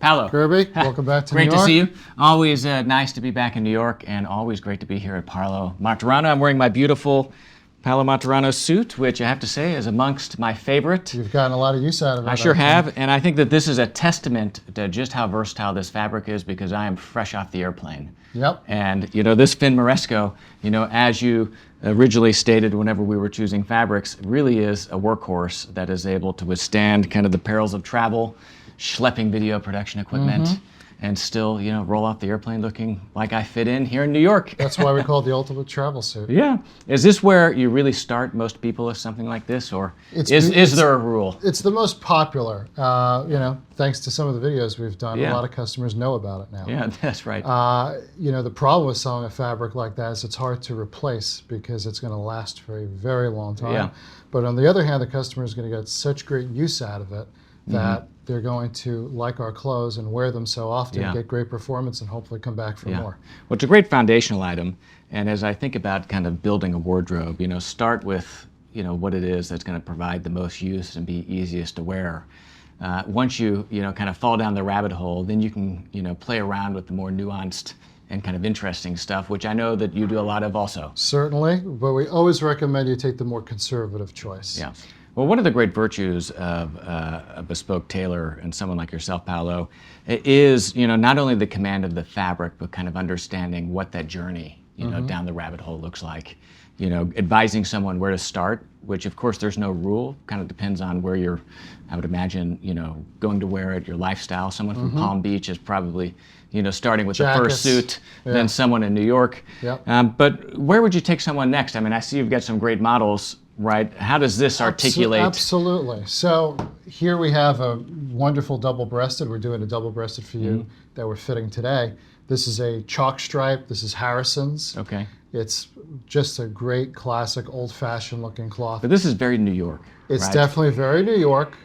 Paolo. Kirby, welcome back to New Great York. to see you. Always nice to be back in New York, and always great to be here at Paolo Martorano. I'm wearing my beautiful Paolo Martorano suit, which I have to say is amongst my favorite. You've gotten a lot of use out of it. I sure have, and I think that this is a testament to just how versatile this fabric is, because I am fresh off the airplane. Yep. And this Finmeresco, as you originally stated whenever we were choosing fabrics, really is a workhorse that is able to withstand kind of the perils of travel, schlepping video production equipment, and still, roll off the airplane looking like I fit in here in New York. That's why we call it the ultimate travel suit. Yeah. Is this where you really start most people with something like this, or is there a rule? It's the most popular. Thanks to some of the videos we've done, a lot of customers know about it now. Yeah, that's right. The problem with selling a fabric like that is it's hard to replace because it's going to last for a very long time. Yeah. But on the other hand, the customer is going to get such great use out of it that they're going to like our clothes and wear them so often, get great performance, and hopefully come back for more. Well, it's a great foundational item, and as I think about kind of building a wardrobe, start with what it is that's going to provide the most use and be easiest to wear. Once you kind of fall down the rabbit hole, then you can play around with the more nuanced and kind of interesting stuff, which I know that you do a lot of also. Certainly, but we always recommend you take the more conservative choice. Yeah. Well, one of the great virtues of a bespoke tailor and someone like yourself, Paolo, is not only the command of the fabric, but kind of understanding what that journey down the rabbit hole looks like. Advising someone where to start, which of course there's no rule. Kind of depends on where you're, I would imagine, going to wear it, your lifestyle. Someone from Palm Beach is probably, starting with the first suit, then someone in New York. Yep. But where would you take someone next? I mean, I see you've got some great models. Right. How does this articulate? Absolutely. So here we have a wonderful double-breasted. We're doing a double-breasted for you that we're fitting today. This is a chalk stripe. This is Harrison's. Okay. It's just a great classic old-fashioned looking cloth. But this is very New York. It's definitely very New York.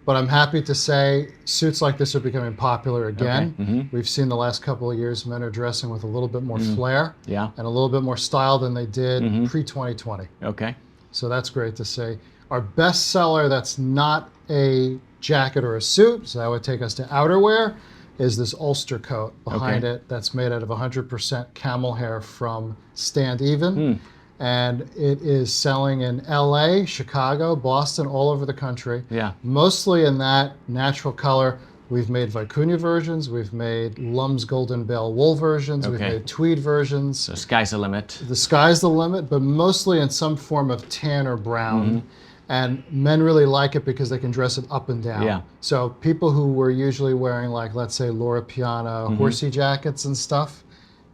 But I'm happy to say suits like this are becoming popular again. Okay. We've seen the last couple of years men are dressing with a little bit more flair and a little bit more style than they did pre-2020. Okay. So that's great to see. Our best seller that's not a jacket or a suit, so that would take us to outerwear, is this Ulster coat behind it that's made out of 100% camel hair from Stand Even. And it is selling in LA, Chicago, Boston, all over the country. Yeah. Mostly in that natural color. We've made vicuña versions, we've made Lum's Golden Bale wool versions, we've made tweed versions. So sky's the limit. The sky's the limit, but mostly in some form of tan or brown. And men really like it because they can dress it up and down. Yeah. So people who were usually wearing, like, let's say Loro Piana horsey jackets and stuff,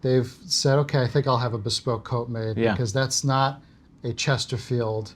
they've said, okay, I think I'll have a bespoke coat made because that's not a Chesterfield.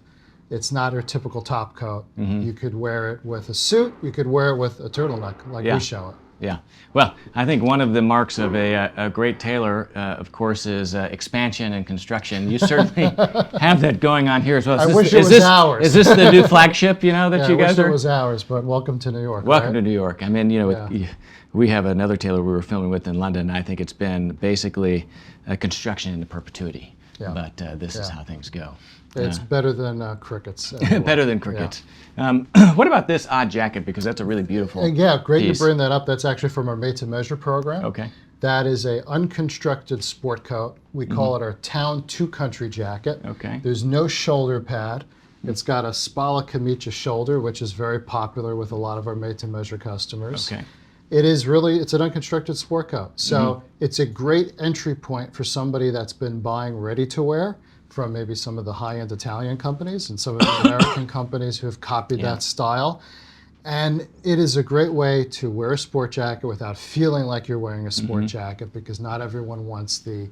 It's not a typical top coat. You could wear it with a suit. You could wear it with a turtleneck, like we show it. Yeah. Well, I think one of the marks of a great tailor, of course, is expansion and construction. You certainly have that going on here as well. I wish it was ours. Is this the new flagship, that you guys are? I wish it was ours, but welcome to New York. Welcome to New York. I mean, we have another tailor we were filming with in London. I think it's been basically a construction into perpetuity. But this is how things go. It's better than crickets. Better than crickets. What about this odd jacket? Because that's a really beautiful great piece. to bring that up. That's actually from our Made to Measure program. Okay. That is a unconstructed sport coat. We call it our Town 2 Country jacket. Okay. There's no shoulder pad. It's got a Spalla Camicia shoulder, which is very popular with a lot of our Made to Measure customers. Okay. It's an unconstructed sport coat. So it's a great entry point for somebody that's been buying ready to wear from maybe some of the high-end Italian companies and some of the American companies who have copied that style. And it is a great way to wear a sport jacket without feeling like you're wearing a sport jacket, because not everyone wants the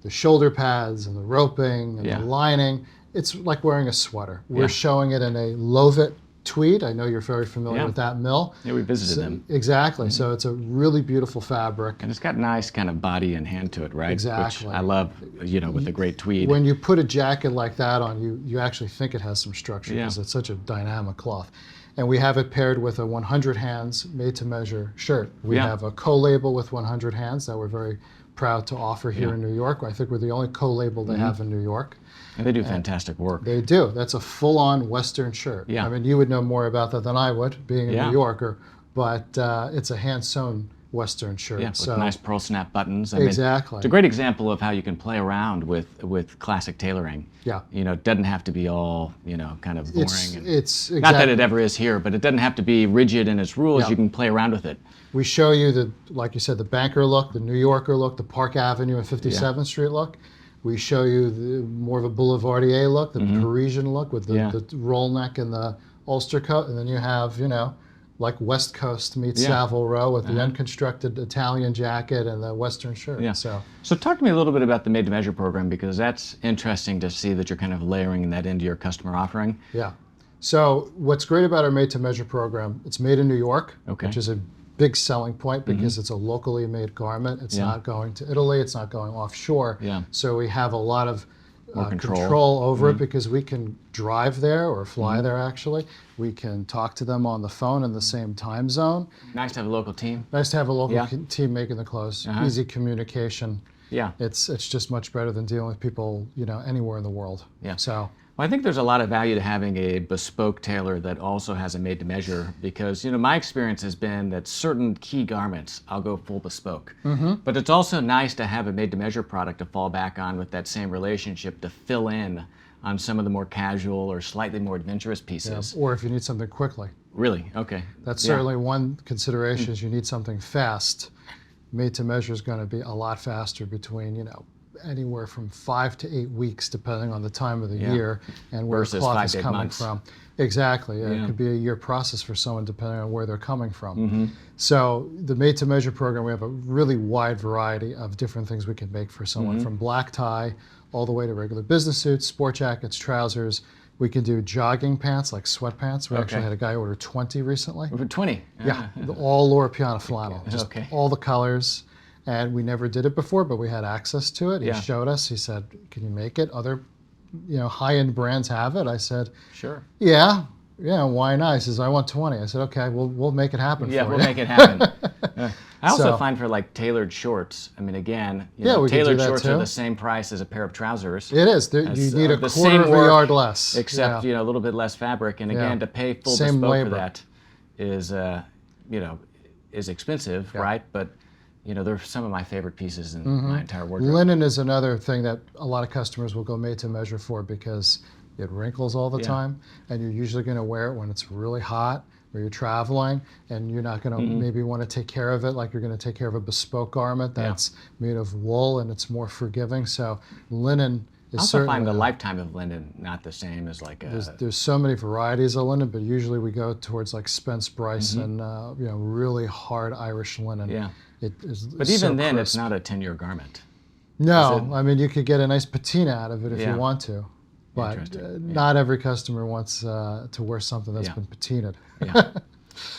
shoulder pads and the roping and the lining. It's like wearing a sweater. We're showing it in a Lovett tweed. I know you're very familiar with that mill. Yeah, we visited them. Exactly. So it's a really beautiful fabric. And it's got nice kind of body and hand to it, right? Exactly. Which I love, with the great tweed. When you put a jacket like that on, you actually think it has some structure because it's such a dynamic cloth. And we have it paired with a 100 hands made to measure shirt. We have a co-label with 100 hands that we're very proud to offer here in New York. I think we're the only co-label they have in New York. And they do fantastic work. They do. That's a full-on Western shirt. Yeah. I mean, you would know more about that than I would, being in New York, or but it's a hand-sewn Western shirt. Yeah, with so nice pearl snap buttons. I mean, exactly. it's a great example of how you can play around with classic tailoring. Yeah. You know, it doesn't have to be all, you know, kind of boring. It's exactly. Not that it ever is here, but it doesn't have to be rigid in its rules. Yeah. You can play around with it. We show you the, like you said, the banker look, the New Yorker look, the Park Avenue and 57th Street look. We show you more of a boulevardier look, the Parisian look with the roll neck and the Ulster coat, and then you have, you know, like West Coast meets Savile Row with the unconstructed Italian jacket and the Western shirt. Yeah. So talk to me a little bit about the made-to-measure program, because that's interesting to see that you're kind of layering that into your customer offering. Yeah. So what's great about our made-to-measure program, it's made in New York, which is a big selling point because it's a locally made garment. It's not going to Italy. It's not going offshore. Yeah. So we have a lot of More control over it because we can drive there or fly there actually. We can talk to them on the phone in the same time zone. Nice to have a local team. Nice to have a local team making the clothes. Easy communication. Yeah. It's just much better than dealing with people, you know, anywhere in the world. Yeah. So Well, I think there's a lot of value to having a bespoke tailor that also has a made-to-measure, because, you know, my experience has been that certain key garments, I'll go full bespoke. But it's also nice to have a made-to-measure product to fall back on with that same relationship to fill in on some of the more casual or slightly more adventurous pieces. or if you need something quickly. Really? Okay. That's certainly one consideration is you need something fast. Made to measure is going to be a lot faster between, you know, anywhere from 5 to 8 weeks, depending on the time of the year and where the cloth is coming from. Exactly. It could be a year process for someone depending on where they're coming from. So the made to measure program, we have a really wide variety of different things we can make for someone, from black tie all the way to regular business suits, sport jackets, trousers. We can do jogging pants, like sweatpants. We actually had a guy order 20 recently. 20? Yeah, all Loro Piana flannel, just all the colors. And we never did it before, but we had access to it. He showed us. He said, "Can you make it? Other, you know, high-end brands have it." I said, "Sure." Yeah, why not? He says, "I want 20." I said, "Okay, we'll make it happen for you." Yeah, we'll make it happen. I also find for like tailored shorts, I mean, again, you know, tailored shorts are the same price as a pair of trousers. It is. You need a quarter of a yard less. Except, you know, a little bit less fabric. And again, to pay full bespoke for that is, you know, is expensive, right? But, you know, they're some of my favorite pieces in my entire wardrobe. Linen is another thing that a lot of customers will go made to measure for because it wrinkles all the time, and you're usually going to wear it when it's really hot or you're traveling, and you're not going to maybe want to take care of it like you're going to take care of a bespoke garment that's made of wool and it's more forgiving. So linen is I also certainly find the lifetime of linen not the same as like there's so many varieties of linen, but usually we go towards like Spence Bryce and you know, really hard Irish linen. Yeah. It is But even then, it's not a 10-year garment. No, I mean, you could get a nice patina out of it if you want to. But not every customer wants to wear something that's been patinaed.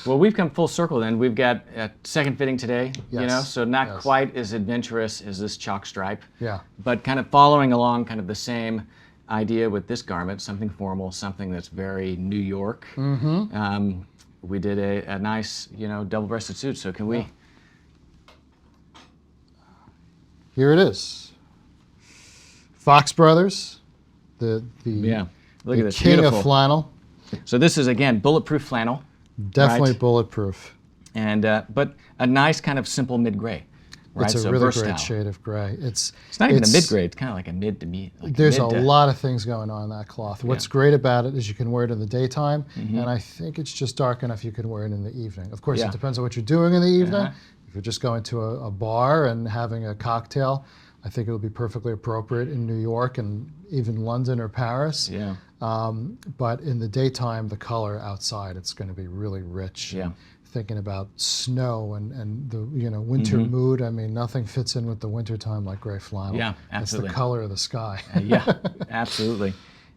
Well, we've come full circle then. We've got a second fitting today, you know, so not quite as adventurous as this chalk stripe. Yeah. But kind of following along kind of the same idea with this garment, something formal, something that's very New York. We did a nice, you know, double-breasted suit, so can we... Here it is. Fox Brothers, the look at this, king beautiful of flannel. So this is, again, bulletproof flannel. Definitely bulletproof. And but a nice kind of simple mid-gray. Right? It's a really great shade of gray. It's not even a mid-gray, it's kind of like a mid to meat. Like there's a lot of things going on in that cloth. What's great about it is you can wear it in the daytime, and I think it's just dark enough you can wear it in the evening. Of course, it depends on what you're doing in the evening. If you're just going to a bar and having a cocktail, I think it'll be perfectly appropriate in New York and even London or Paris. Yeah. But in the daytime, the color outside, it's going to be really rich. Yeah. Thinking about snow and the winter mood, I mean, nothing fits in with the wintertime like gray flannel. Yeah, absolutely. It's the color of the sky. Yeah, absolutely.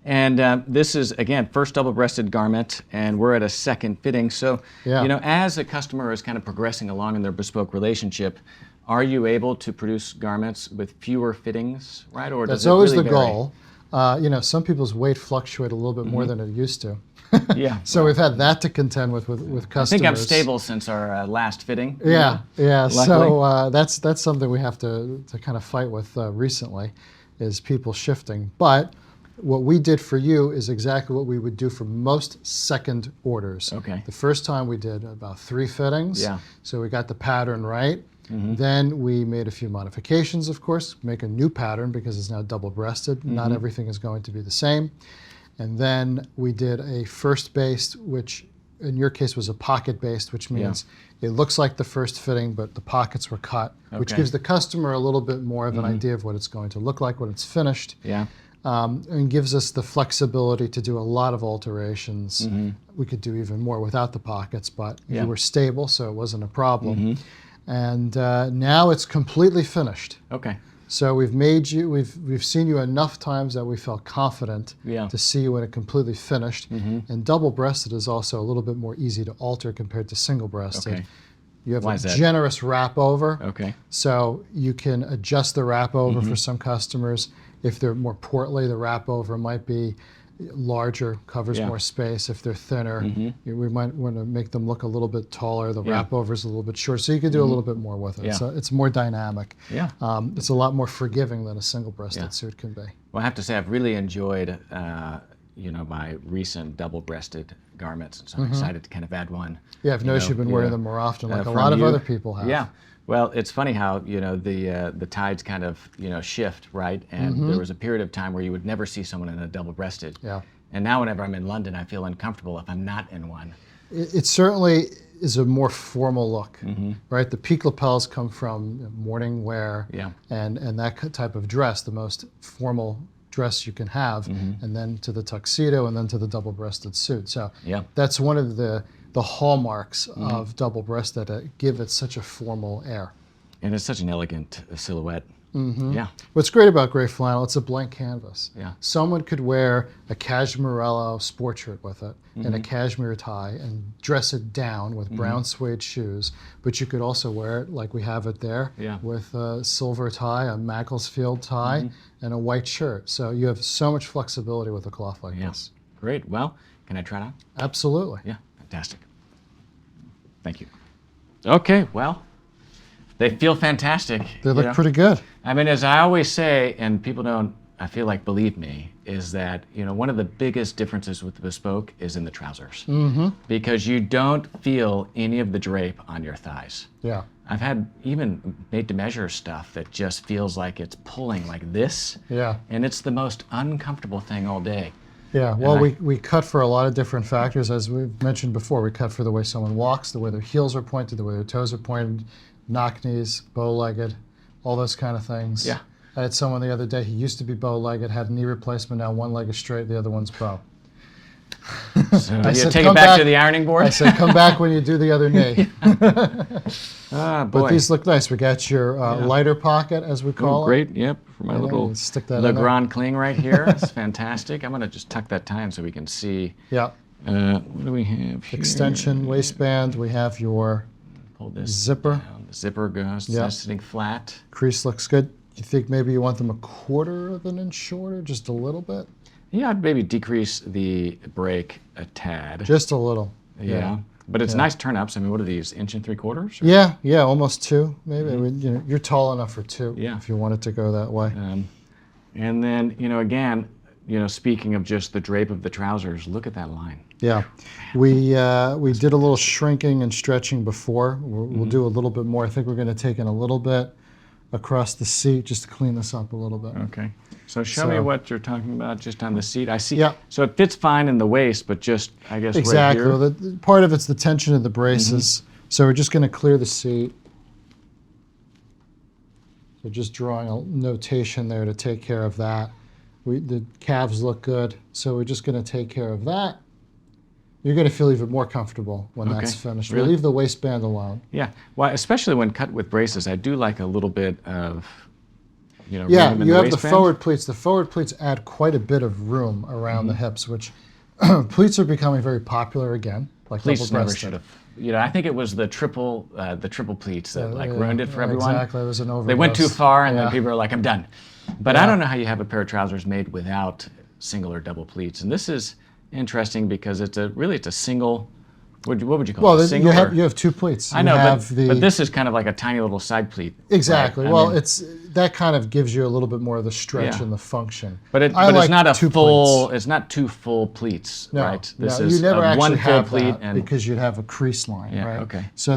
And this is, again, first double-breasted garment, and we're at a second fitting. So, you know, as a customer is kind of progressing along in their bespoke relationship, are you able to produce garments with fewer fittings, right? Or does That's always really the vary? goal. You know, some people's weight fluctuate a little bit more than it used to. Yeah. So we've had that to contend with customers. I think I'm stable since our last fitting. Yeah, yeah. Luckily. So that's something we have to kind of fight with recently, is people shifting. But what we did for you is exactly what we would do for most second orders. Okay. The first time we did about 3 fittings. Yeah. So we got the pattern right. Then we made a few modifications, of course, make a new pattern because it's now double-breasted. Not everything is going to be the same. And then we did a first based, which in your case was a pocket based, which means it looks like the first fitting, but the pockets were cut, which gives the customer a little bit more of an idea of what it's going to look like when it's finished. Yeah. And gives us the flexibility to do a lot of alterations. We could do even more without the pockets, but you were stable, so it wasn't a problem. And now it's completely finished. Okay. So we've seen you enough times that we felt confident to see you when it completely finished. And double-breasted is also a little bit more easy to alter compared to single-breasted. Okay. You have Why a is that? generous wrap over. Okay. So you can adjust the wrap over for some customers. If they're more portly, the wrap over might be larger, covers more space. If they're thinner, we might want to make them look a little bit taller. The wrap over is a little bit short, so you can do a little bit more with it. So it's more dynamic. Yeah. It's a lot more forgiving than a single-breasted suit can be. Well, I have to say I've really enjoyed, my recent double-breasted garments, so I'm excited to kind of add one. Yeah, I've noticed you've been wearing them more often, like a from lot of you. other people have. Yeah. Well, it's funny how the tides kind of shift, right? And there was a period of time where you would never see someone in a double-breasted. Yeah. And now whenever I'm in London, I feel uncomfortable if I'm not in one. It certainly is a more formal look, right? The peak lapels come from morning wear and that type of dress, the most formal dress you can have, and then to the tuxedo and then to the double-breasted suit. So that's one of the hallmarks of double-breasted that give it such a formal air. And it's such an elegant silhouette. Yeah. What's great about gray flannel, it's a blank canvas. Yeah. Someone could wear a cashmerello sport shirt with it and a cashmere tie and dress it down with brown suede shoes, but you could also wear it like we have it there with a silver tie, a Macclesfield tie, and a white shirt. So you have so much flexibility with a cloth like this. Great. Well, can I try it on? Absolutely. Yeah. Fantastic. Thank you. Okay. Well, they feel fantastic. They look pretty good. I mean, as I always say, and people don't, I feel like, believe me, is that, one of the biggest differences with the Bespoke is in the trousers. Because you don't feel any of the drape on your thighs. Yeah. I've had even made-to-measure stuff that just feels like it's pulling like this. Yeah. And it's the most uncomfortable thing all day. Yeah, well, we cut for a lot of different factors. As we've mentioned before, we cut for the way someone walks, the way their heels are pointed, the way their toes are pointed, knock knees, bow-legged, all those kind of things. Yeah. I had someone the other day, he used to be bow-legged, had knee replacement, now one leg is straight, the other one's bow. So you take it back to the ironing board? I said, come back when you do the other knee. Ah, boy. But these look nice. We got your lighter pocket, as we call it. Great, yep, for my little stick that Le in there. Grand Cling right here. It's fantastic. I'm going to just tuck that tie in so we can see. Yeah. What do we have here? Extension waistband. We have your Pull this zipper. down. The zipper goes sitting flat. Crease looks good. You think maybe you want them a quarter of an inch shorter, just a little bit? Yeah, I'd maybe decrease the break a tad. Just a little. Yeah. But it's nice turn-ups. I mean, what are these, 1 3/4 inches? Yeah, almost 2, maybe. You're tall enough for 2 if you want it to go that way. And then, again, speaking of just the drape of the trousers, look at that line. Yeah, we did a little shrinking and stretching before. We'll do a little bit more. I think we're going to take in a little bit across the seat just to clean this up a little bit. Okay. So show me what you're talking about just on the seat. I see. Yeah. So it fits fine in the waist, but just, I guess, exactly. right here. Well, part of it's the tension of the braces. So we're just going to clear the seat. So just drawing a notation there to take care of that. The calves look good, so we're just going to take care of that. You're going to feel even more comfortable when that's finished. Really? We'll leave the waistband alone. Yeah. Well, especially when cut with braces, I do like a little bit of, Yeah, room in you the have the waistband. forward pleats. The forward pleats add quite a bit of room around the hips, which pleats are becoming very popular again. Like Pleats never double-breasted. should have. I think it was the triple pleats that ruined it for everyone. Exactly, it was an overdose. They went too far, and then people are like, "I'm done." But I don't know how you have a pair of trousers made without single or double pleats. And this is interesting because it's a single What would you call Well, it? A single you have two pleats. I know, you have but this is kind of like a tiny little side pleat. exactly. Right? Well, that kind of gives you a little bit more of the stretch Yeah. and the function. But I it's like not a two full. pleats. It's not two full pleats, No, right? no, is you never actually one full have pleat, that and because you'd have a crease line, Yeah, right? okay. So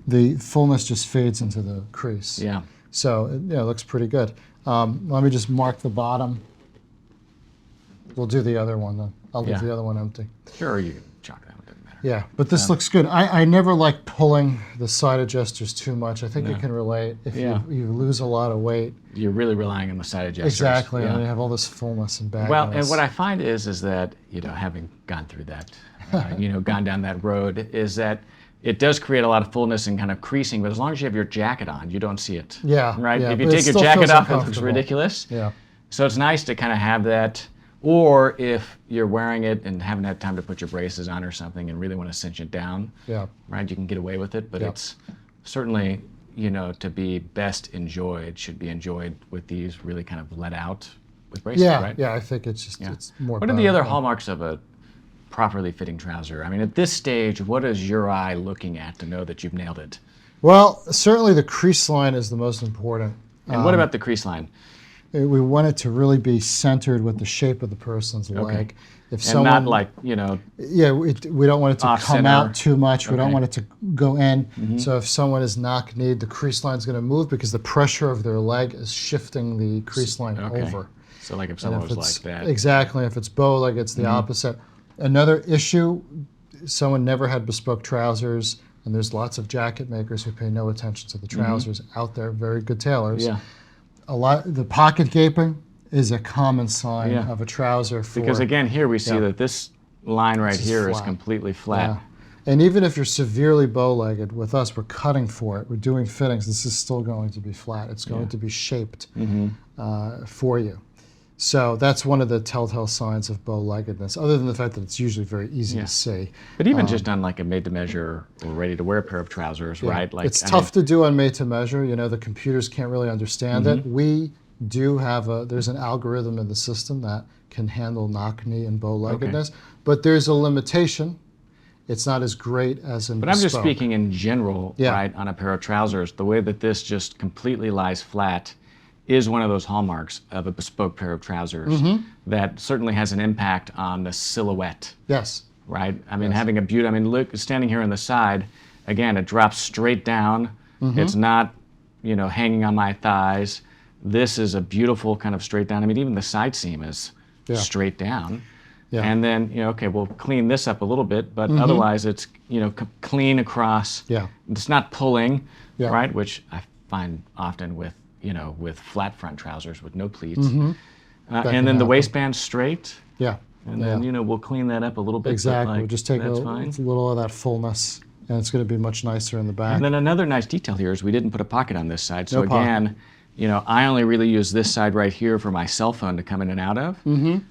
the fullness just fades into the crease. yeah, So it looks pretty good. Let me just mark the bottom. We'll do the other one then. I'll leave Yeah. the other one empty. sure, you can chalk that one. Doesn't matter. Yeah, but this looks good. I never like pulling the side adjusters too much. I think you can relate. If Yeah. you lose a lot of weight. You're really relying on the side adjusters. Exactly, Yeah. and you have all this fullness and bagginess. Well, and what I find is that having gone through that, gone down that road, is that it does create a lot of fullness and kind of creasing. But as long as you have your jacket on, you don't see it. Yeah, Right. yeah, If you but it take your still jacket feels off, it looks uncomfortable. ridiculous. Yeah. So it's nice to kind of have that. Or if you're wearing it and haven't had time to put your braces on or something and really want to cinch it down, Yeah. right, you can get away with it. But Yep. it's certainly, to be best enjoyed, should be enjoyed with these really kind of let out with braces, Yeah, right? yeah, I think it's more. What are the other bearable. hallmarks of a properly fitting trouser? I mean, at this stage, what is your eye looking at to know that you've nailed it? Well, certainly the crease line is the most important. And what about the crease line? We want it to really be centered with the shape of the person's leg. If And someone, not like, yeah, we don't want it to off come center. out too much. We don't Okay. want it to go in. So if someone is knock-kneed, the crease line is going to move because the pressure of their leg is shifting the crease line Okay. over. So like if And someone if was it's- like that. Exactly. If it's bow leg, it's the opposite. Another issue, someone never had bespoke trousers, and there's lots of jacket makers who pay no attention to the trousers out there, very good tailors. Yeah. The pocket gaping is a common sign Yeah. of a trouser for Because again, here we see Yeah. that this line right is here is flat. completely flat. Yeah. And even if you're severely bow-legged, with us, we're cutting for it. We're doing fittings. This is still going to be flat. It's going to be shaped for you. So that's one of the telltale signs of bow-leggedness, other than the fact that it's usually very easy to see. But even just on like a made-to-measure or ready-to-wear pair of trousers, right? Like It's tough to do on made-to-measure. The computers can't really understand it. We do have there's an algorithm in the system that can handle knock-knee and bow-leggedness, but there's a limitation. It's not as great as in But I'm just bespoke. speaking in general, Yeah. right, on a pair of trousers. The way that this just completely lies flat is one of those hallmarks of a bespoke pair of trousers that certainly has an impact on the silhouette, Yes. right? I mean, having a beauty, look, standing here on the side, again, it drops straight down. It's not, hanging on my thighs. This is a beautiful kind of straight down. I mean, even the side seam is straight down. Yeah. And then, okay, we'll clean this up a little bit, but otherwise it's, clean across. Yeah. It's not pulling, Yeah. right? Which I find often with, with flat front trousers with no pleats. And can then the happen. waistband straight. Yeah. And then, we'll clean that up a little bit. but, Exactly. like, We'll just take a that's fine. little of that fullness, and it's going to be much nicer in the back. And then another nice detail here is we didn't put a pocket on this side. So No pocket. again, I only really use this side right here for my cell phone to come in and out of.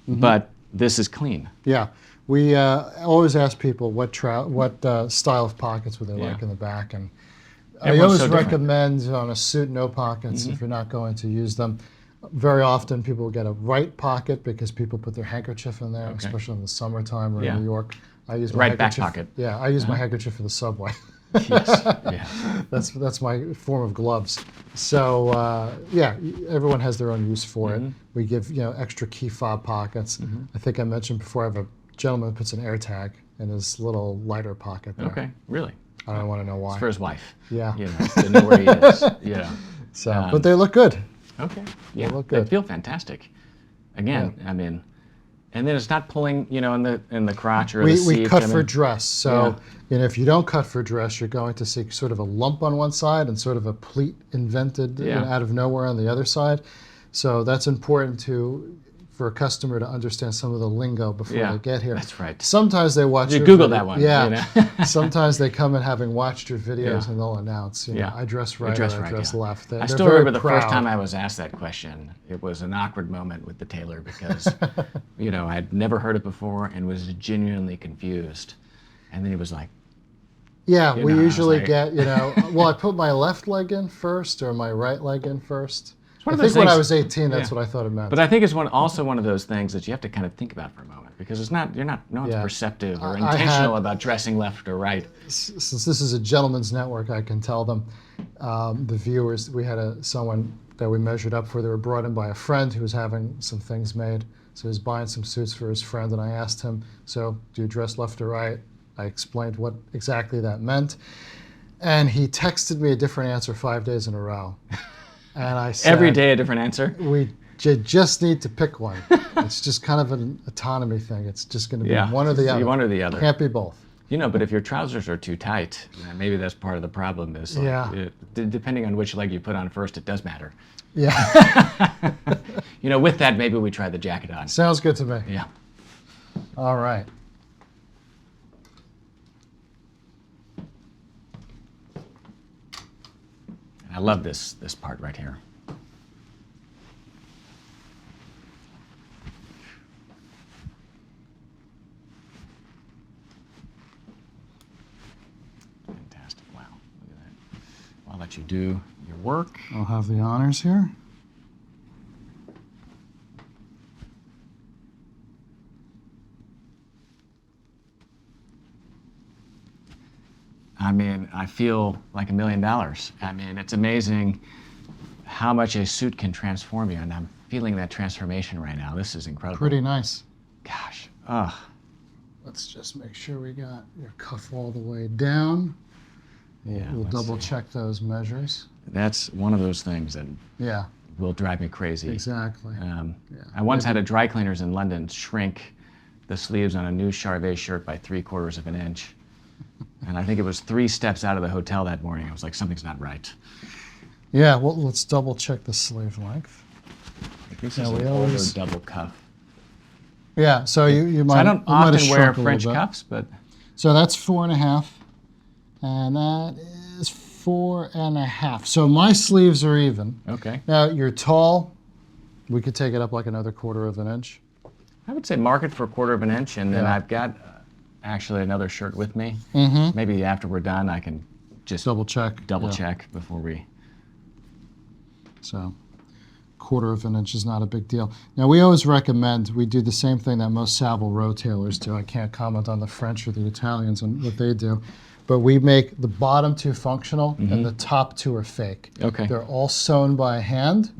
But this is clean. Yeah. We always ask people what style of pockets would they like in the back, and I Everyone's always so different. recommend on a suit no pockets if you're not going to use them. Very often people get a right pocket because people put their handkerchief in there, especially in the summertime or Yeah. in New York. I use my Right back handkerchief- pocket. Yeah, I use my handkerchief for the subway. Yes. Yeah. That's my form of gloves. So everyone has their own use for it. We give extra key fob pockets. I think I mentioned before I have a gentleman who puts an AirTag in his little lighter pocket there. Okay. Really? I don't want to know why. It's for his wife. Yeah. To know where he is. Yeah. So, but they look good. Okay. Yeah. look They good. feel fantastic. Again, and then it's not pulling, in the crotch or the seat. We cut for dress. So, Yeah. if you don't cut for dress, you're going to see sort of a lump on one side and sort of a pleat invented out of nowhere on the other side. So that's important for a customer to understand some of the lingo before Yeah, they get here. that's right. Sometimes they watch You your Google video- that one, Yeah. Sometimes they come in having watched your videos Yeah. and they'll announce, Yeah. I dress right dress or I right, dress yeah. left. They're I still very remember the first proud. time I was asked that question. It was an awkward moment with the tailor because, I'd never heard it before and was genuinely confused. And then he was like, Yeah, we I was usually like- get, well, I put my left leg in first or my right leg in first. I think when I was 18, that's what I thought it meant. But I think it's also one of those things that you have to kind of think about for a moment, because no one's perceptive or intentional about dressing left or right. Since this is a gentleman's network, I can tell them, the viewers, we had someone that we measured up for. They were brought in by a friend who was having some things made. So he was buying some suits for his friend, and I asked him, so do you dress left or right? I explained what exactly that meant. And he texted me a different answer 5 days in a row. And I said, every day a different answer? We just need to pick one. It's just kind of an autonomy thing. It's just going to be one or the other. One or the other. Can't be both. But if your trousers are too tight, maybe that's part of the problem. Is depending on which leg you put on first, it does matter. Yeah. With that, maybe we try the jacket on. Sounds good to me. Yeah. All right. I love this part right here. Fantastic. Wow. Look at that. I'll let you do your work. I'll have the honors here. I feel like $1 million. It's amazing how much a suit can transform you, and I'm feeling that transformation right now. This is incredible. Pretty nice. Gosh. Let's just make sure we got your cuff all the way down. We'll double check those measures. That's one of those things that will drive me crazy. Exactly. I once had a dry cleaners in London shrink the sleeves on a new Charvet shirt by 3/4 of an inch. And I think it was 3 steps out of the hotel that morning. I was like, something's not right. Yeah, well, let's double check the sleeve length. This is an older double cuff. Yeah, so you might. So I don't often wear French cuffs, but. So that's 4.5, and that is 4.5. So my sleeves are even. Okay. Now you're tall. We could take it up like another 1/4 of an inch. I would say mark it for 1/4 of an inch, and then I've got actually another shirt with me. Mm-hmm. Maybe after we're done, I can just double check before we. So 1/4 of an inch is not a big deal. Now we always recommend, we do the same thing that most Savile Row tailors do. I can't comment on the French or the Italians and what they do, but we make the bottom 2 functional and the top 2 are fake. Okay. They're all sewn by hand,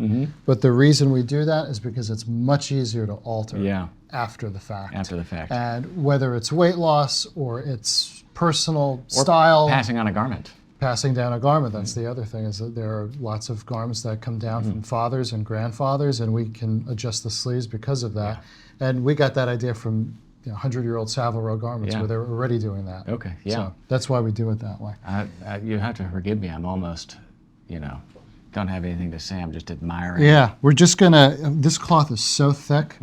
but the reason we do that is because it's much easier to alter after the fact. After the fact. And whether it's weight loss or it's personal style. Passing on a garment. Passing down a garment, that's the other thing, is that there are lots of garments that come down from fathers and grandfathers, and we can adjust the sleeves because of that. Yeah. And we got that idea from 100-year-old Savile Row garments where they were already doing that. Okay, yeah. So that's why we do it that way. You have to forgive me, I'm almost, don't have anything to say, I'm just admiring. Yeah, we're just gonna, this cloth is so thick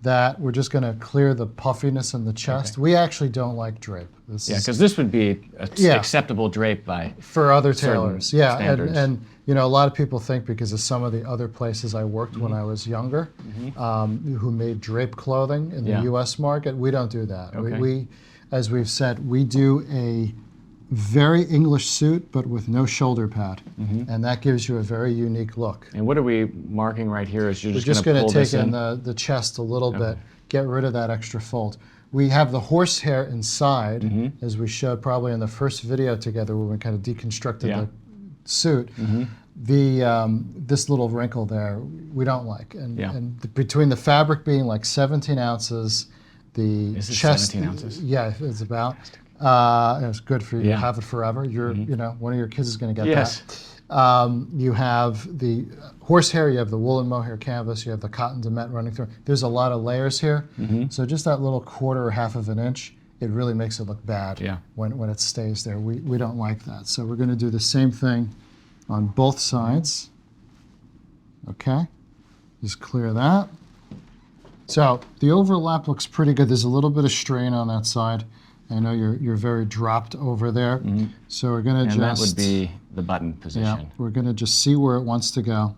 that we're just gonna clear the puffiness in the chest. Okay. We actually don't like drape. Because this would be acceptable drape for other tailors. Standards. And a lot of people think because of some of the other places I worked when I was younger, who made drape clothing in the U.S. market, we don't do that. Okay. We, as we've said, we do a very English suit, but with no shoulder pad, and that gives you a very unique look. And what are we marking right here? Is you're We're just going to take in the chest a little bit, get rid of that extra fold. We have the horsehair inside, as we showed probably in the first video together where we kind of deconstructed the suit. This little wrinkle there we don't like, and between the fabric being like 17 ounces, the chest 17 ounces. Yeah, it's about. It's good for you to have it forever. You're, one of your kids is going to get that. You have the horsehair, you have the woolen mohair canvas, you have the cotton dement running through. There's a lot of layers here. So just that little 1/4 or 1/2 of an inch, it really makes it look bad when it stays there. We don't like that. So we're going to do the same thing on both sides. Okay, just clear that. So the overlap looks pretty good. There's a little bit of strain on that side. I know you're very dropped over there, so we're going to just... And that would be the button position. Yeah, we're going to just see where it wants to go,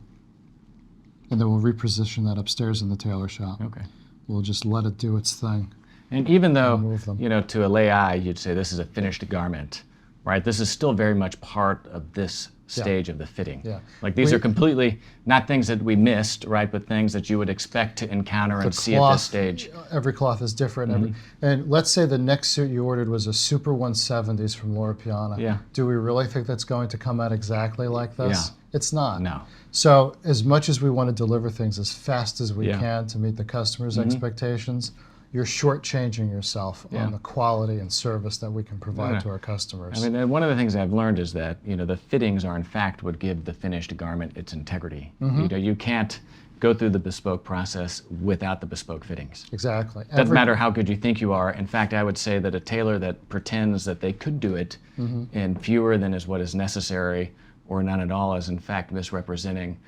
and then we'll reposition that upstairs in the tailor shop. Okay. We'll just let it do its thing. And even though, to a lay eye, you'd say this is a finished garment, right? This is still very much part of this stage of the fitting. Yeah. Like these are completely not things that we missed, right? But things that you would expect to encounter and see at this stage. Every cloth is different. And let's say the next suit you ordered was a Super 170s from Loro Piana. Yeah. Do we really think that's going to come out exactly like this? Yeah. It's not. No. So as much as we want to deliver things as fast as we Yeah. can to meet the customer's expectations, you're shortchanging yourself on the quality and service that we can provide to our customers. I mean, one of the things I've learned is that, you know, the fittings are in fact what give the finished garment its integrity. You know, you can't go through the bespoke process without the bespoke fittings. Exactly. Doesn't matter how good you think you are. In fact, I would say that a tailor that pretends that they could do it in fewer than is what is necessary or none at all is in fact misrepresenting,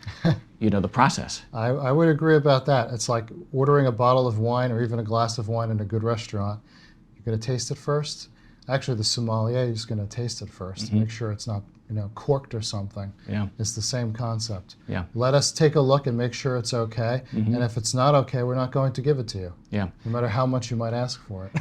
you know, the process. I would agree about that. It's like ordering a bottle of wine or even a glass of wine in a good restaurant. You're going to taste it first. Actually, the sommelier is going to taste it first to make sure it's not, you know, corked or something. Yeah. It's the same concept. Yeah. Let us take a look and make sure it's okay. And if it's not okay, we're not going to give it to you, Yeah. no matter how much you might ask for it.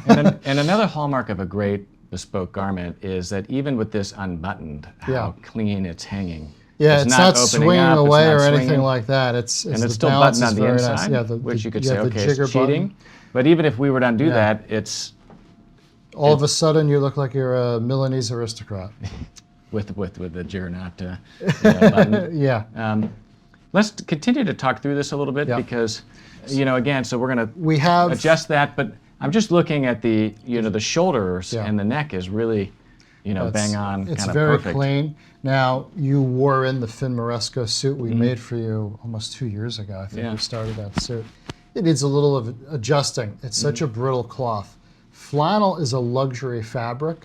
And another hallmark of a great bespoke garment is that even with this unbuttoned, how clean it's hanging. Yeah, it's not opening swinging up, it's away not or anything swinging. like that. It's And the it's still balance buttoned on is the very inside, nice. Yeah, which you could you say, have the okay, it's jigger cheating. button. But even if we were to undo that, it's All of a sudden, you look like you're a Milanese aristocrat. with the jigger knot button. Yeah. Let's continue to talk through this a little bit because, you know, again, so we're going We to have adjust that, but I'm just looking at the, you know, the shoulders and the neck is really, you know, bang on, kind of It's perfect. very clean. Now, you wore in the Finmeresco suit we made for you almost 2 years ago. I think we started that suit. It needs a little of adjusting. It's such a brittle cloth. Flannel is a luxury fabric.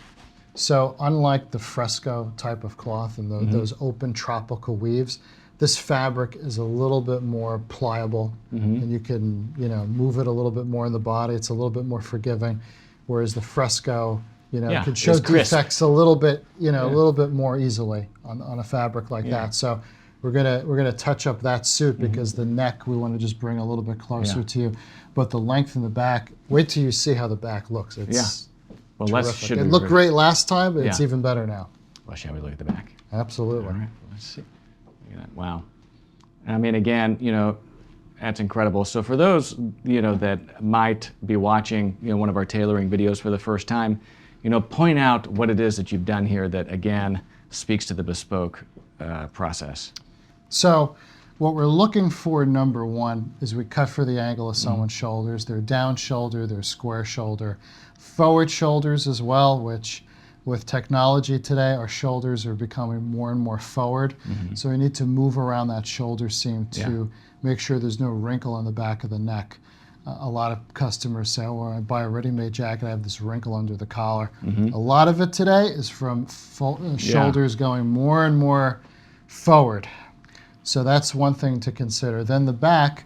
So unlike the fresco type of cloth and those open tropical weaves, this fabric is a little bit more pliable, and you can, you know, move it a little bit more in the body. It's a little bit more forgiving, whereas the fresco, you know, can show it's crisp. defects a little bit, you know, a little bit more easily on a fabric like that. So we're gonna touch up that suit because the neck we want to just bring a little bit closer to you, but the length in the back. Wait till you see how the back looks. It's Well, terrific. It looked great last time, but it's even better now. Well, shall we look at the back? Absolutely. All right, let's see. Look at that. Wow. I mean, again, you know, that's incredible. So for those, you know, that might be watching, you know, one of our tailoring videos for the first time, you know, point out what it is that you've done here that, again, speaks to the bespoke process. So what we're looking for, number one, is we cut for the angle of someone's shoulders. They're down shoulder, they're square shoulder. Forward shoulders as well, which with technology today, our shoulders are becoming more and more forward. So we need to move around that shoulder seam to make sure there's no wrinkle on the back of the neck. A lot of customers say, oh, I buy a ready-made jacket, I have this wrinkle under the collar. A lot of it today is from shoulders going more and more forward. So that's one thing to consider. Then the back,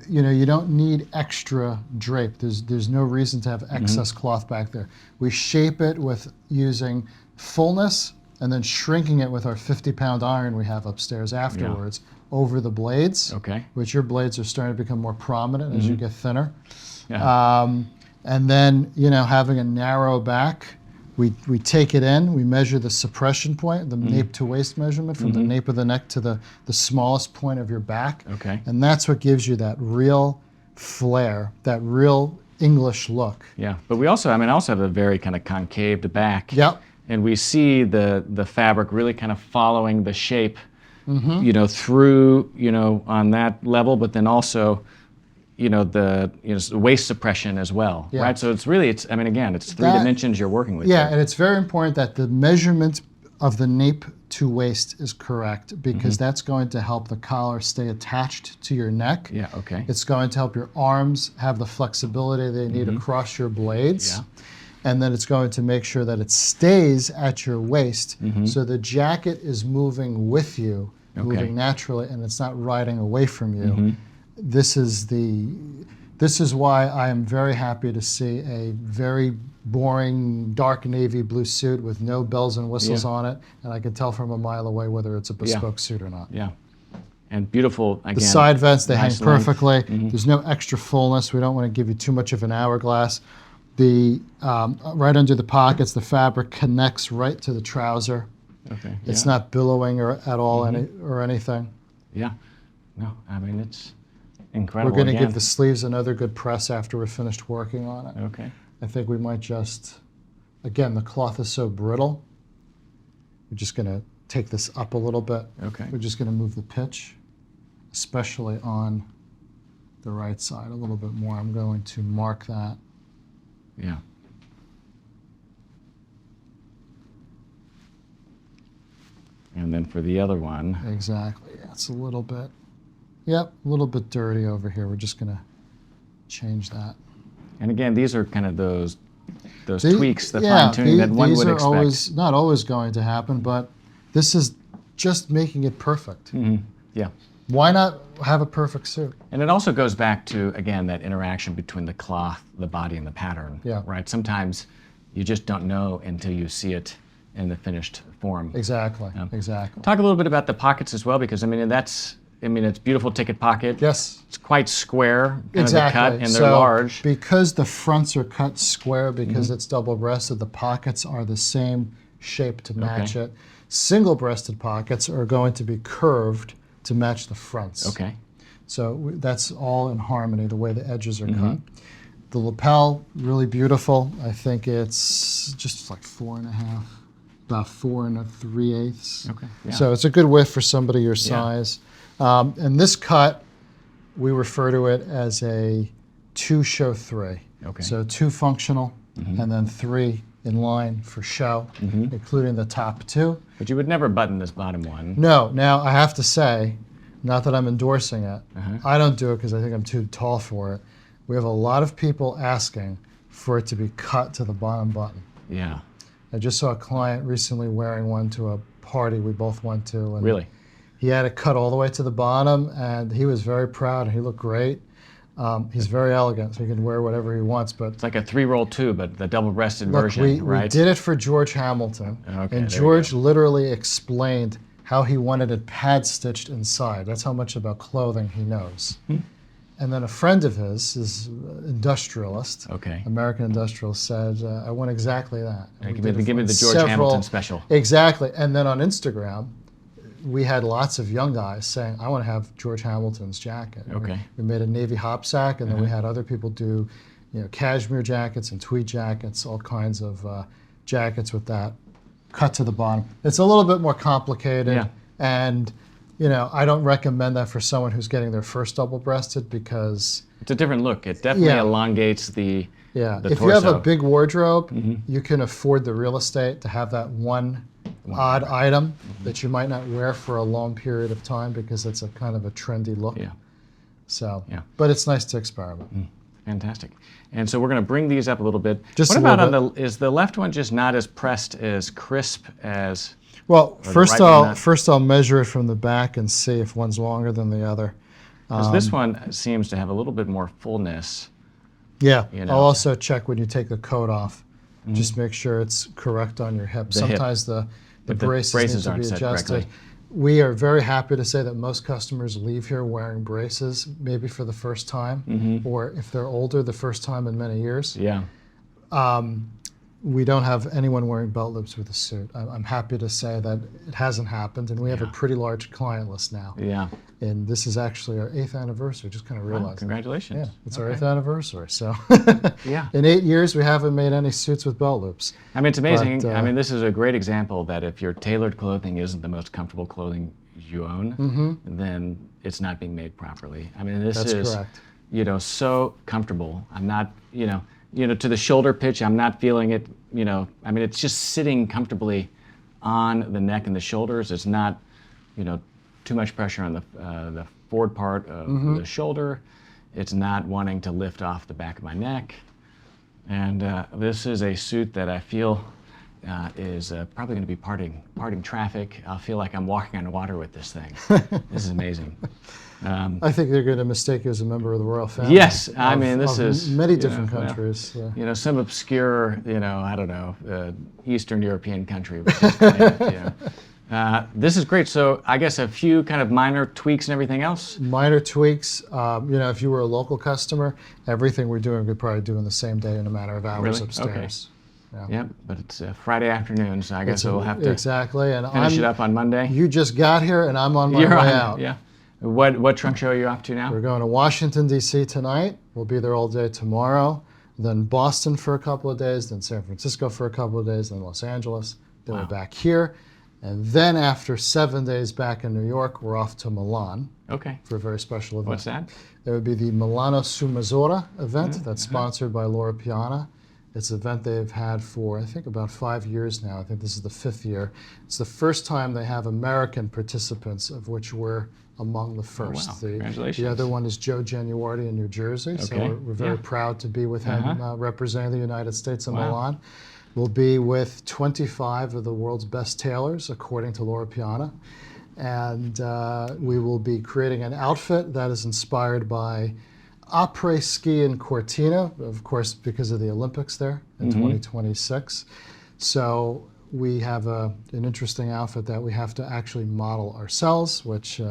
you know, you don't need extra drape. There's no reason to have excess cloth back there. We shape it with using fullness and then shrinking it with our 50-pound iron we have upstairs afterwards over the blades, which your blades are starting to become more prominent as you get thinner. And then, you know, having a narrow back, we take it in, we measure the suppression point, the nape to waist measurement from the nape of the neck to the smallest point of your back. And that's what gives you that real flair, that real English look. Yeah, but we also, I mean, also have a very kind of concaved back. Yep. And we see the fabric really kind of following the shape, you know, through, you know, on that level, but then also, you know, the waist suppression as well, right? So it's really, I mean, again, it's three dimensions you're working with. Yeah, and it's very important that the measurement of the nape to waist is correct because that's going to help the collar stay attached to your neck. Yeah, okay. It's going to help your arms have the flexibility they need across your blades. Yeah. And then it's going to make sure that it stays at your waist so the jacket is moving with you, moving naturally, and it's not riding away from you. This is why I am very happy to see a very boring dark navy blue suit with no bells and whistles on it, and I can tell from a mile away whether it's a bespoke suit or not. Yeah. And beautiful, again. The side vents, they nice hang perfectly. There's no extra fullness. We don't want to give you too much of an hourglass. The right under the pockets, the fabric connects right to the trouser. Okay. It's Yeah. not billowing at all or anything. Yeah. No, I mean, it's We're incredible. going to Again. give the sleeves another good press after we're finished working on it. Okay. I think we might just, again, the cloth is so brittle. We're just going to take this up a little bit. Okay. We're just going to move the pitch, especially on the right side a little bit more. I'm going to mark that. Yeah. And then for the other one. Exactly. Yeah, it's a little bit, yep, a little bit dirty over here. We're just going to change that. And again, these are kind of those tweaks, the fine tuning that one these would are expect. always, not always going to happen, but this is just making it perfect. Yeah. Why not have a perfect suit? And it also goes back to, again, that interaction between the cloth, the body, and the pattern. Yeah. Right? Sometimes you just don't know until you see it in the finished form. Exactly. Exactly. Talk a little bit about the pockets as well, because, I mean, it's beautiful ticket pocket. Yes. It's quite square, kind Exactly. of the cut, and they're So large. because the fronts are cut square, because it's double-breasted, the pockets are the same shape to match it. Single-breasted pockets are going to be curved to match the fronts. Okay. So that's all in harmony, the way the edges are cut. The lapel, really beautiful. I think it's just like 4.5, about 4 3/8. Okay. Yeah. So it's a good width for somebody your size. And this cut, we refer to it as a 2 show 3. Okay. So 2 functional, and then 3 in line for show, including the top 2. But you would never button this bottom one. No, now I have to say, not that I'm endorsing it, I don't do it because I think I'm too tall for it. We have a lot of people asking for it to be cut to the bottom button. Yeah. I just saw a client recently wearing one to a party we both went to. And Really? he had it cut all the way to the bottom, and he was very proud. He looked great. He's very elegant, so he can wear whatever he wants. But It's like a 3-roll tube, but the double-breasted look, version, we right? did it for George Hamilton, Okay, there and you George literally explained how he wanted it pad stitched inside. That's how much about clothing he knows. And then a friend of his, is industrialist, Okay. American industrialist, said, "I want exactly that." And we Give did it me for the George Hamilton special. Exactly. And then on Instagram, we had lots of young guys saying, "I want to have George Hamilton's jacket." And Okay. We made a navy hop sack, and then we had other people do, cashmere jackets and tweed jackets, all kinds of jackets with that cut to the bottom. It's a little bit more complicated, Yeah. and I don't recommend that for someone who's getting their first double-breasted because It's a different look. It definitely elongates the if torso. you have a big wardrobe, you can afford the real estate to have that one odd item that you might not wear for a long period of time because it's a kind of a trendy look. Yeah. So, Yeah. but it's nice to experiment. Fantastic. And so we're going to bring these up a little bit. Just what a about little is the left one just not as pressed, as crisp as? Well, the first right one not? first I'll measure it from the back and see if one's longer than the other. Because this one seems to have a little bit more fullness. Yeah, You know. I'll also check when you take the coat off. Just make sure it's correct on your hip. The hip. Sometimes the If the braces braces need to aren't be set adjusted. correctly. We are very happy to say that most customers leave here wearing braces, maybe for the first time, or if they're older, the first time in many years. Yeah. We don't have anyone wearing belt loops with a suit. I'm happy to say that it hasn't happened, and we have a pretty large client list now. Yeah. And this is actually our 8th anniversary. Just kind of Wow, realized. congratulations. Yeah, it's our Okay. 8th anniversary. So Yeah. in 8 years, we haven't made any suits with belt loops. I mean, it's amazing. But, I mean, this is a great example that if your tailored clothing isn't the most comfortable clothing you own, then it's not being made properly. I mean, this That's is, correct. So comfortable. I'm not, to the shoulder pitch, I'm not feeling it, I mean, it's just sitting comfortably on the neck and the shoulders. It's not, too much pressure on the forward part of the shoulder. It's not wanting to lift off the back of my neck. And this is a suit that I feel is probably going to be parting traffic. I'll feel like I'm walking on water with this thing. This is amazing. I think they're going to mistake you as a member of the royal family. Yes, I mean, this of is many different countries. Yeah. some obscure, I don't know, Eastern European country. Which is great, this is great. So I guess a few kind of minor tweaks and everything else. Minor tweaks. If you were a local customer, everything we're doing, we'd probably do in the same day in a matter of hours Really? upstairs. Yep, but it's Friday afternoon, so I guess we'll have to exactly. And finish it up on Monday. You just got here, and I'm on my You're way on, out. yeah. What trunk show are you off to now? We're going to Washington, D.C. tonight. We'll be there all day tomorrow. Then Boston for a couple of days. Then San Francisco for a couple of days. Then Los Angeles. Then we're back here. And then after 7 days back in New York, we're off to Milan. Okay. For a very special event. What's that? There would be the Milano su Misura event that's sponsored by Loro Piana. It's an event they've had for, I think, about 5 years now. I think this is the 5th year. It's the first time they have American participants, of which we're among the first. Oh, wow. Congratulations. The other one is Joe Januardi in New Jersey. Okay. So we're very proud to be with him representing the United States in Milan. We'll be with 25 of the world's best tailors, according to Loro Piana. And we will be creating an outfit that is inspired by après-ski in Cortina, of course, because of the Olympics there in 2026. So we have an interesting outfit that we have to actually model ourselves, which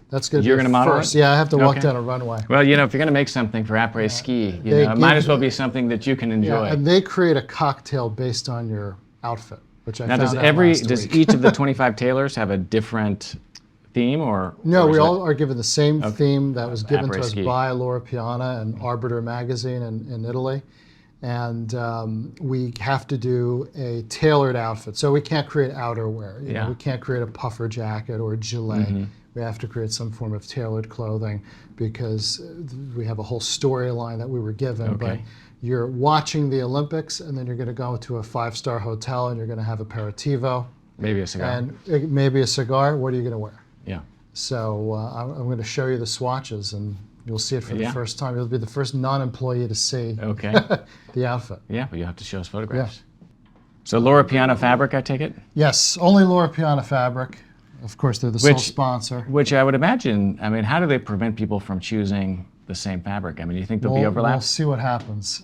that's going to be You're going to model first. it? Yeah, I have to walk down a runway. Well, you know, if you're going to make something for après-ski, it might as well be something that you can enjoy. Yeah, and they create a cocktail based on your outfit, which I now, found does each of the 25 tailors have a different theme, or no? Or we all are given the same theme that was given to us après-ski. by Loro Piana and Arbiter magazine in Italy, and we have to do a tailored outfit. So we can't create outerwear. You know, we can't create a puffer jacket or a gilet. We have to create some form of tailored clothing because we have a whole storyline that we were given. But you're watching the Olympics, and then you're going to go to a 5-star hotel, and you're going to have aperitivo. Maybe a cigar. And maybe a cigar. What are you going to wear? Yeah. So I'm going to show you the swatches, and you'll see it for the first time. You'll be the first non-employee to see the outfit. Yeah, but you have to show us photographs. So Loro Piana fabric, I take it? Yes, only Loro Piana fabric. Of course, they're the sole sponsor. Which I would imagine, I mean, how do they prevent people from choosing the same fabric? I mean, do you think there'll be overlap? We'll see what happens.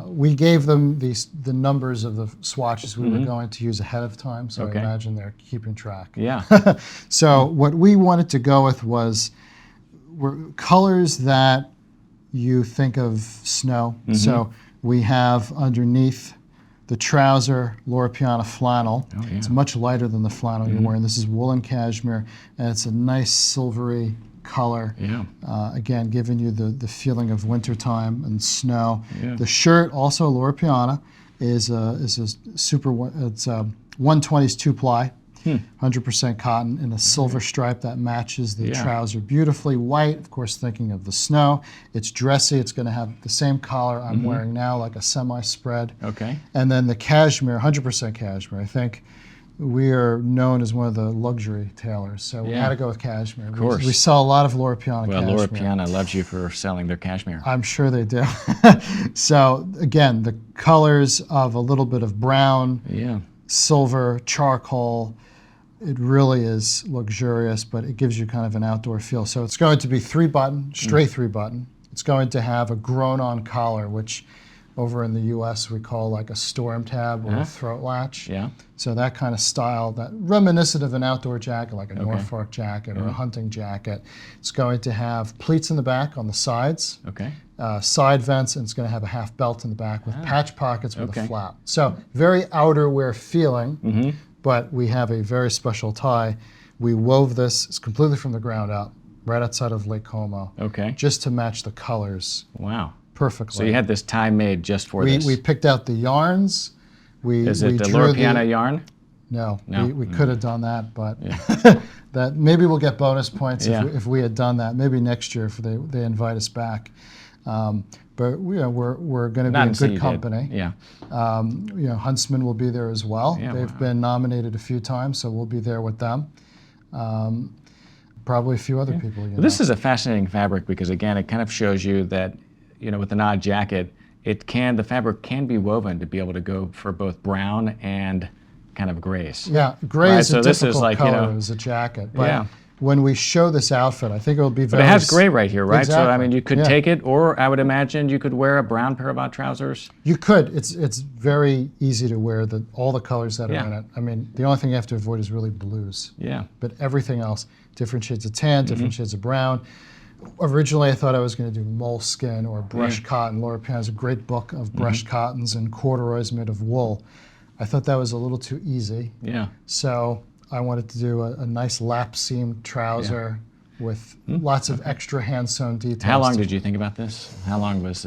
We gave them the numbers of the swatches we were going to use ahead of time, so I imagine they're keeping track. Yeah. So what we wanted to go with were colors that you think of snow. So we have underneath the trouser Loro Piana flannel. It's much lighter than the flannel you're wearing. This is woolen cashmere, and it's a nice silvery color. Yeah. Again, giving you the feeling of wintertime and snow. Yeah. The shirt, also Loro Piana, is a super. It's 120s 2-ply, 100% cotton, in a silver stripe that matches the trouser beautifully. White, of course, thinking of the snow. It's dressy. It's going to have the same collar I'm wearing now, like a semi-spread. Okay. And then the cashmere, 100% cashmere. I think we are known as one of the luxury tailors, so we had to go with cashmere. Of course. We sell a lot of Loro Piana cashmere. Well, Loro Piana loves you for selling their cashmere. I'm sure they do. So again, the colors of a little bit of brown, silver, charcoal. It really is luxurious, but it gives you kind of an outdoor feel. So it's going to be 3-button, straight 3-button. It's going to have a grown-on collar, which over in the U.S. we call like a storm tab or a throat latch. Yeah. So that kind of style, that reminiscent of an outdoor jacket, like a Norfolk jacket or a hunting jacket. It's going to have pleats in the back on the sides. Okay. Side vents, and it's going to have a half belt in the back with patch pockets with a flap. So very outerwear feeling. But we have a very special tie. We wove this, it's completely from the ground up, right outside of Lake Como. Okay. Just to match the colors. Wow. Perfectly. So you had this tie made just for this? We picked out the yarns. Is it the Loro Piana yarn? No. We could have done that, but that maybe we'll get bonus points if we had done that. Maybe next year if they invite us back. But we're going to be in good company. Yeah. Huntsman will be there as well. Yeah, they've been nominated a few times, so we'll be there with them. Probably a few other people. Well, this is a fascinating fabric because again, it kind of shows you that, with an odd jacket, the fabric can be woven to be able to go for both brown and kind of grays. Yeah, gray is a difficult color as a jacket. But when we show this outfit, I think it will be very... But it has gray right here, right? Exactly. So, I mean, you could take it, or I would imagine you could wear a brown pair of trousers. You could. It's very easy to wear all the colors that are in it. I mean, the only thing you have to avoid is really blues. Yeah. But everything else, different shades of tan, different shades of brown. Originally, I thought I was going to do moleskin or brushed cotton. Loro has a great book of brushed cottons and corduroys made of wool. I thought that was a little too easy. Yeah. So I wanted to do a nice lap seam trouser with lots of extra hand-sewn details. How long did you think about this? How long was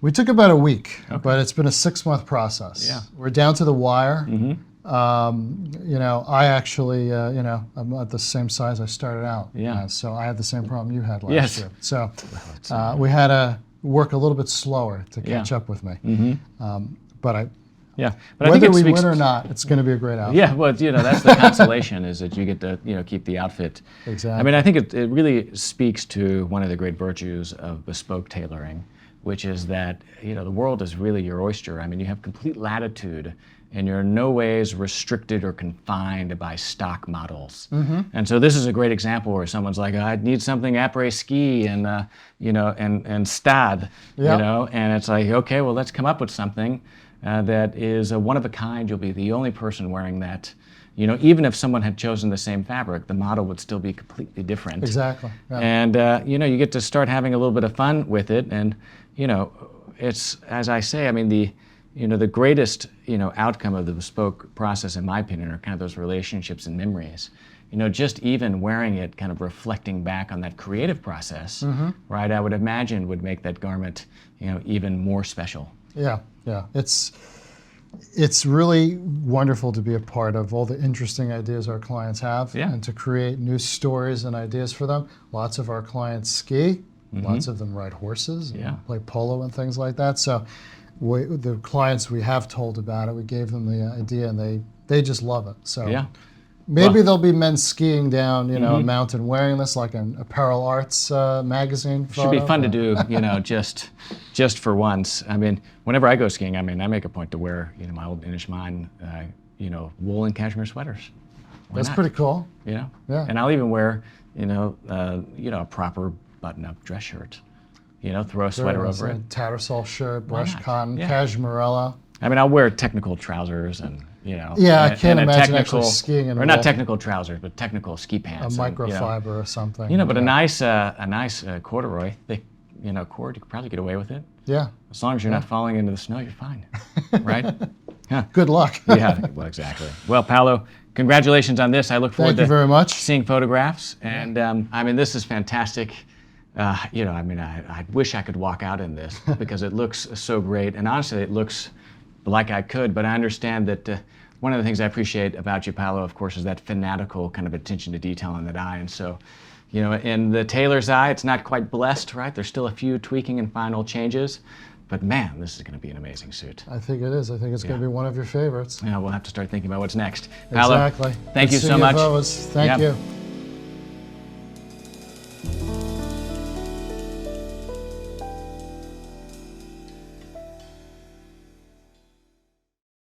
We took about a week, but it's been a 6-month process. Yeah. We're down to the wire. You know, I actually, you know, I'm at the same size I started out. Yeah. So I had the same problem you had last Yes. year. So we had to work a little bit slower to catch up with me. But I, Yeah, but I whether think it we speaks win or not, it's going to be a great outfit. Yeah, well, you know, that's the consolation is that you get to, you know, keep the outfit. Exactly. I mean, I think it really speaks to one of the great virtues of bespoke tailoring, which is that, you know, the world is really your oyster. I mean, you have complete latitude and you're in no ways restricted or confined by stock models. And so this is a great example where someone's like, I need something après-ski and, you know, and stad, you know, and it's like, okay, well, let's come up with something that is a one of a kind. You'll be the only person wearing that. You know, even if someone had chosen the same fabric, the model would still be completely different. Exactly. Yeah. And you know, you get to start having a little bit of fun with it. And you know, it's, as I say, I mean, the greatest, you know, outcome of the bespoke process, in my opinion, are kind of those relationships and memories. You know, just even wearing it, kind of reflecting back on that creative process, right? I would imagine would make that garment, you know, even more special. Yeah, yeah. It's really wonderful to be a part of all the interesting ideas our clients have and to create new stories and ideas for them. Lots of our clients ski, lots of them ride horses and play polo and things like that. So the clients we have told about it, we gave them the idea and they just love it. So maybe there'll be men skiing down, you know, a mountain wearing this, like an Apparel Arts magazine photo. Should be fun to do, you know, just for once. I mean, whenever I go skiing, I mean, I make a point to wear, you know, my old Inishmaan, you know, wool and cashmere sweaters. Why That's not? pretty cool. You know, Yeah. and I'll even wear, you know, a proper button-up dress shirt. You know, throw a sweater over it. Tattersall shirt, brushed not? cotton, Yeah. cashmerella. I mean, I'll wear technical trousers and, you know. Yeah, I and can't a imagine technical, actually skiing in or not wool. technical trousers, but technical ski A pants. and, microfiber or something. You know, but a nice corduroy, thick, you know, cord, you could probably get away with it. Yeah. As long as you're not falling into the snow, you're fine, right? Good luck. Yeah, well, exactly. Well, Paolo, congratulations on this. I look forward Thank you very much. seeing photographs. And I mean, this is fantastic. You know, I mean, I wish I could walk out in this because it looks so great. And honestly, it looks like I could, but I understand that one of the things I appreciate about you, Paolo, of course, is that fanatical kind of attention to detail in that eye. And so, you know, in the tailor's eye, it's not quite blessed, right? There's still a few tweaking and final changes. But man, this is going to be an amazing suit. I think it is. I think it's going to be one of your favorites. Yeah, we'll have to start thinking about what's next. Paolo, Exactly. thank Good you so seeing much. Fellas. Thank you.